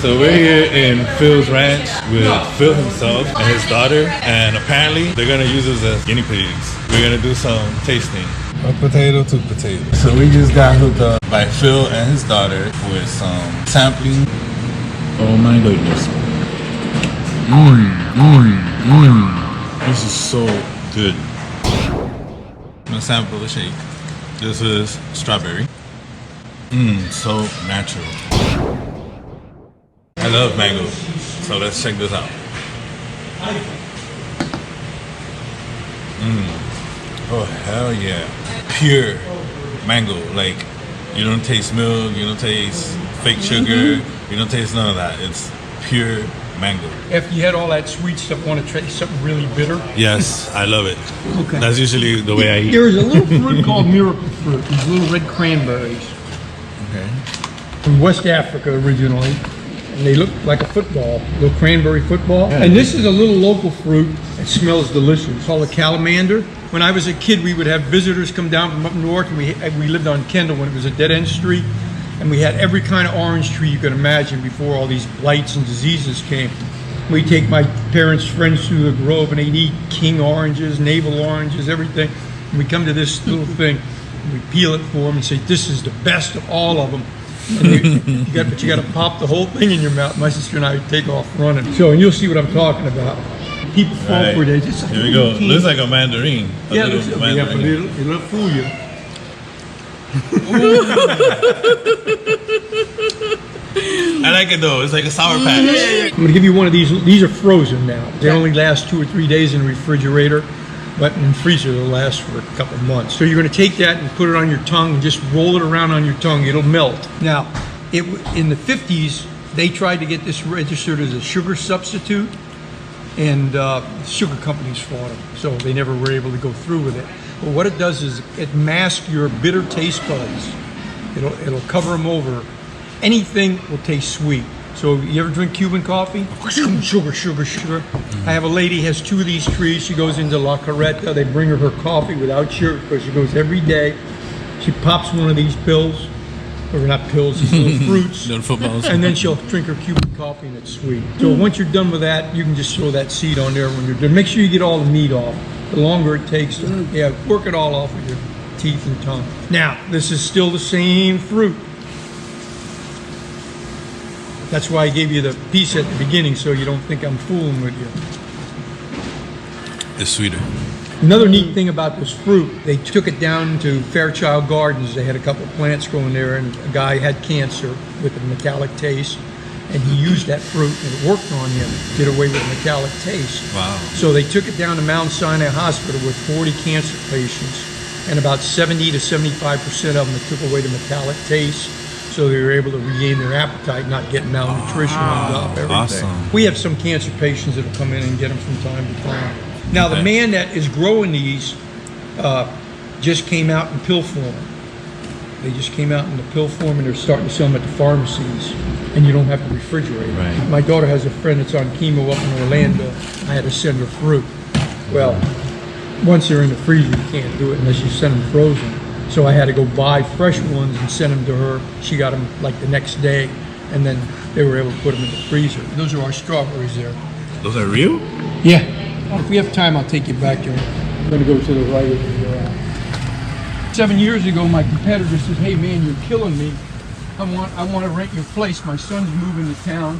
So we're here in Phil's ranch with Phil himself and his daughter, and apparently they're gonna use us as guinea pigs. We're gonna do some tasting. One potato, two potatoes. So we just got hooked up by Phil and his daughter with some sampling. Oh my goodness. This is so good. I'm gonna sample the shake. This is strawberry. So natural. I love mango, so let's check this out. Oh hell yeah. Pure mango, like you don't taste milk, you don't taste fake sugar, you don't taste none of that. It's pure mango. After you had all that sweet stuff, want to try something really bitter? Yes, I love it. Okay. That's usually the way I eat. There's a little fruit called miracle fruit, these little red cranberries. Okay. From West Africa originally, and they look like a football, little cranberry football. Yeah. And this is a little local fruit. It smells delicious. It's called a Calamander. When I was a kid, we would have visitors come down from up north, and we lived on Kendall when it was a dead-end street, and we had every kind of orange tree you could imagine before all these blights and diseases came. We'd take my parents' friends through the grove, and they'd eat king oranges, navel oranges, everything. And we come to this little thing, and we peel it for them and say, this is the best of all of them. And you got to pop the whole thing in your mouth. My sister and I would take off running. So, and you'll see what I'm talking about. People fall for it. Here we go. Looks like a mandarin. Yeah, it looks like it'll fool you. I like it though. It's like a Sour Patch. I'm going to give you one of these. These are frozen now. They only last 2 or 3 days in the refrigerator, but in the freezer they'll last for a couple months. So you're going to take that and put it on your tongue and just roll it around on your tongue. It'll melt. Now, in the 50s, they tried to get this registered as a sugar substitute, and sugar companies fought them, so they never were able to go through with it. But what it does is it masks your bitter taste buds. It'll cover them over. Anything will taste sweet. So you ever drink Cuban coffee? Sugar, sugar, sugar. I have a lady has 2 of these trees. She goes into La Carreta. They bring her coffee without sugar because she goes every day. She pops one of these pills, or not pills, these little fruits. Little footballs. And then she'll drink her Cuban coffee and it's sweet. So once you're done with that, you can just throw that seed on there when you're done. Make sure you get all the meat off. The longer it takes, work it all off with your teeth and tongue. Now, this is still the same fruit. That's why I gave you the piece at the beginning, so you don't think I'm fooling with you. It's sweeter. Another neat thing about this fruit, they took it down to Fairchild Gardens. They had a couple of plants growing there, and a guy had cancer with a metallic taste, and he used that fruit, and it worked on him, did away with metallic taste. Wow. So they took it down to Mount Sinai Hospital with 40 cancer patients, and about 70 to 75% of them, it took away the metallic taste. So they were able to regain their appetite, not get malnutrition and everything. Awesome. We have some cancer patients that will come in and get them from time to time. Now, the man that is growing these just came out in pill form. They just came out in the pill form, and they're starting to sell them at the pharmacies, and you don't have to refrigerate. Right. My daughter has a friend that's on chemo up in Orlando. I had to send her fruit. Well, once they're in the freezer, you can't do it unless you send them frozen. So I had to go buy fresh ones and send them to her. She got them like the next day, and then they were able to put them in the freezer. Those are our strawberries there. Those are real? Yeah. If we have time, I'll take you back there. I'm going to go to the right of the 7 years ago, my competitor says, hey man, you're killing me. I want to rent your place. My son's moving to town.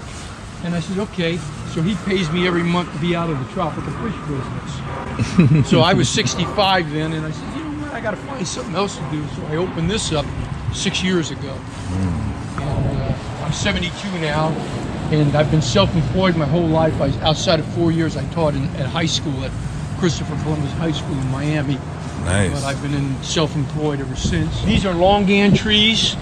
And I said, okay. So he pays me every month to be out of the tropical fish business. So I was 65 then, and I said, you know what, I got to find something else to do. So I opened this up 6 years ago. And I'm 72 now, and I've been self-employed my whole life. Outside of 4 years, I taught at high school at Christopher Columbus High School in Miami. Nice. But I've been self-employed ever since. These are Longan trees,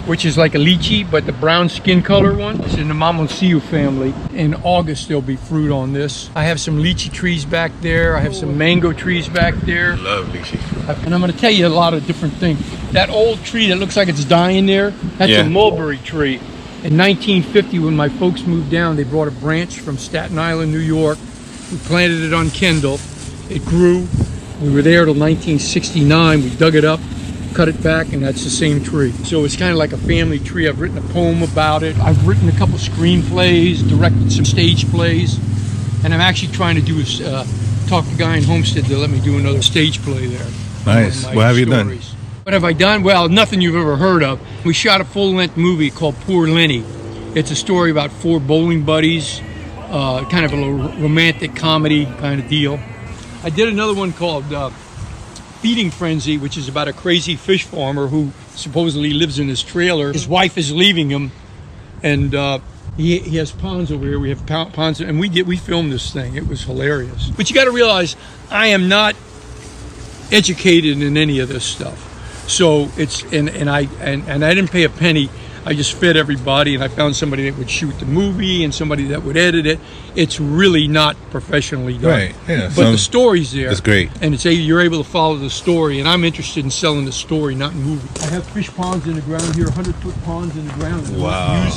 which is like a lychee, but the brown skin color one. It's in the Mamosiu family. In August, there'll be fruit on this. I have some lychee trees back there. I have some mango trees back there. Love lychee. And I'm going to tell you a lot of different things. That old tree that looks like it's dying there, that's a mulberry tree. In 1950, when my folks moved down, they brought a branch from Staten Island, New York. We planted it on Kendall. It grew. We were there till 1969. We dug it up, cut it back, and that's the same tree. So it's kind of like a family tree. I've written a poem about it. I've written a couple screenplays, directed some stage plays, and I'm actually trying to do is talk to a guy in Homestead to let me do another stage play there. Nice. What have you done? What have I done? Well, nothing you've ever heard of. We shot a full-length movie called Poor Lenny. It's a story about 4 bowling buddies, kind of a romantic comedy kind of deal. I did another one called Feeding Frenzy, which is about a crazy fish farmer who supposedly lives in his trailer. His wife is leaving him, and he has ponds over here. We have ponds, and we filmed this thing. It was hilarious. But you got to realize, I am not educated in any of this stuff. So it's and I didn't pay a penny. I just fed everybody, and I found somebody that would shoot the movie and somebody that would edit it. It's really not professionally done. Right. Yeah. But the story's there. It's great. And you're able to follow the story, and I'm interested in selling the story, not movie. I have fish ponds in the ground here, 100-foot ponds in the ground. That Wow.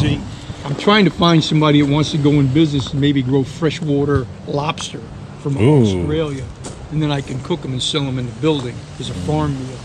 I'm trying to find somebody that wants to go in business and maybe grow freshwater lobster from Australia. And then I can cook them and sell them in the building as a farm meal.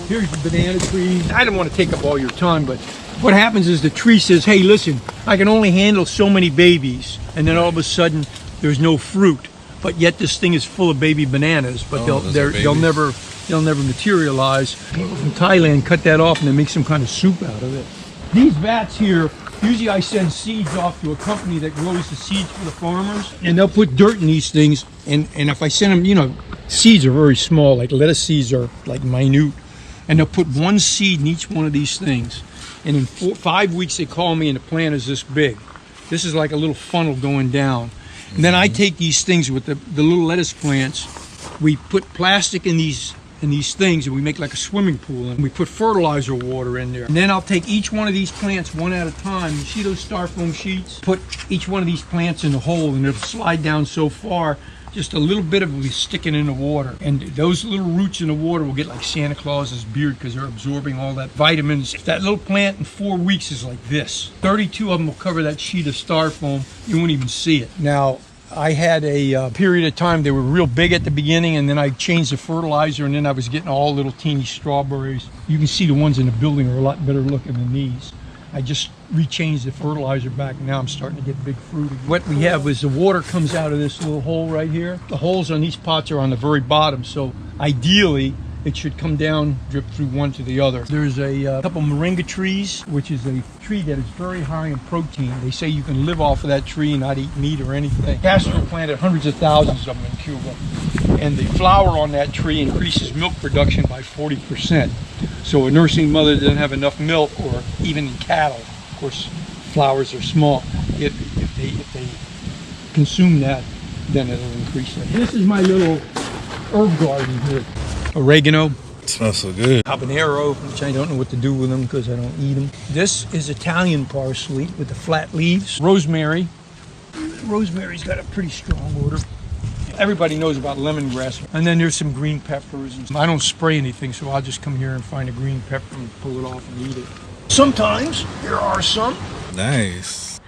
Here's the banana tree. I don't want to take up all your time, but what happens is the tree says, hey, listen, I can only handle so many babies. And then all of a sudden, there's no fruit. But yet this thing is full of baby bananas, but they'll never materialize. People from Thailand cut that off and they make some kind of soup out of it. These vats here, usually I send seeds off to a company that grows the seeds for the farmers, and they'll put dirt in these things, and if I send them, seeds are very small, like lettuce seeds are like minute, and they'll put 1 seed in each one of these things, and in 5 weeks they call me and the plant is this big. This is like a little funnel going down. And then I take these things with the little lettuce plants, we put plastic in these things, and we make like a swimming pool, and we put fertilizer water in there. And then I'll take each one of these plants one at a time. You see those styrofoam sheets? Put each one of these plants in the hole, and it'll slide down so far, just a little bit of it will be sticking in the water. And those little roots in the water will get like Santa Claus's beard because they're absorbing all that vitamins. If that little plant in 4 weeks is like this, 32 of them will cover that sheet of styrofoam. You won't even see it. Now, I had a period of time, they were real big at the beginning, and then I changed the fertilizer, and then I was getting all little teeny strawberries. You can see the ones in the building are a lot better looking than these. I just rechanged the fertilizer back, and now I'm starting to get big fruit. What we have is the water comes out of this little hole right here. The holes on these pots are on the very bottom, so ideally it should come down, drip through one to the other. There's a couple Moringa trees, which is a tree that is very high in protein. They say you can live off of that tree and not eat meat or anything. Castro planted hundreds of thousands of them in Cuba. And the flower on that tree increases milk production by 40%. So a nursing mother doesn't have enough milk, or even in cattle. Of course, flowers are small. If they consume that, then it'll increase it. This is my little herb garden here. Oregano. It smells so good. Habanero, which I don't know what to do with them because I don't eat them. This is Italian parsley with the flat leaves. Rosemary. Rosemary's got a pretty strong odor. Everybody knows about lemongrass. And then there's some green peppers. I don't spray anything, so I'll just come here and find a green pepper and pull it off and eat it. Sometimes there are some. Nice.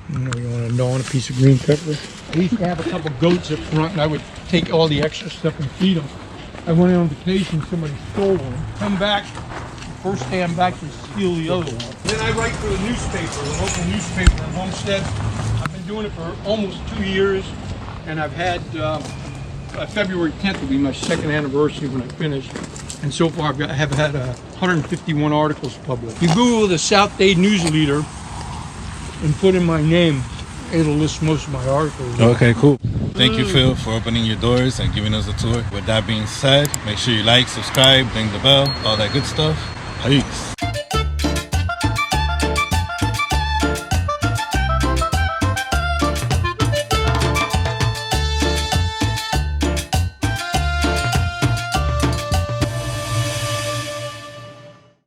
You want to gnaw on a piece of green pepper? I used to have a couple goats up front, and I would take all the extra stuff and feed them. I went on vacation, somebody stole one. Come back, first day I'm back, to steal the other one. Then I write for the newspaper, the local newspaper in Homestead. I've been doing it for almost 2 years, and I've had, February 10th will be my 2nd anniversary when I finish. And so far I have had 151 articles published. You Google the South Day News Leader and put in my name, it'll list most of my articles. Okay, cool. Thank you, Phil, for opening your doors and giving us a tour. With that being said, make sure you like, subscribe, ring the bell, all that good stuff. Peace.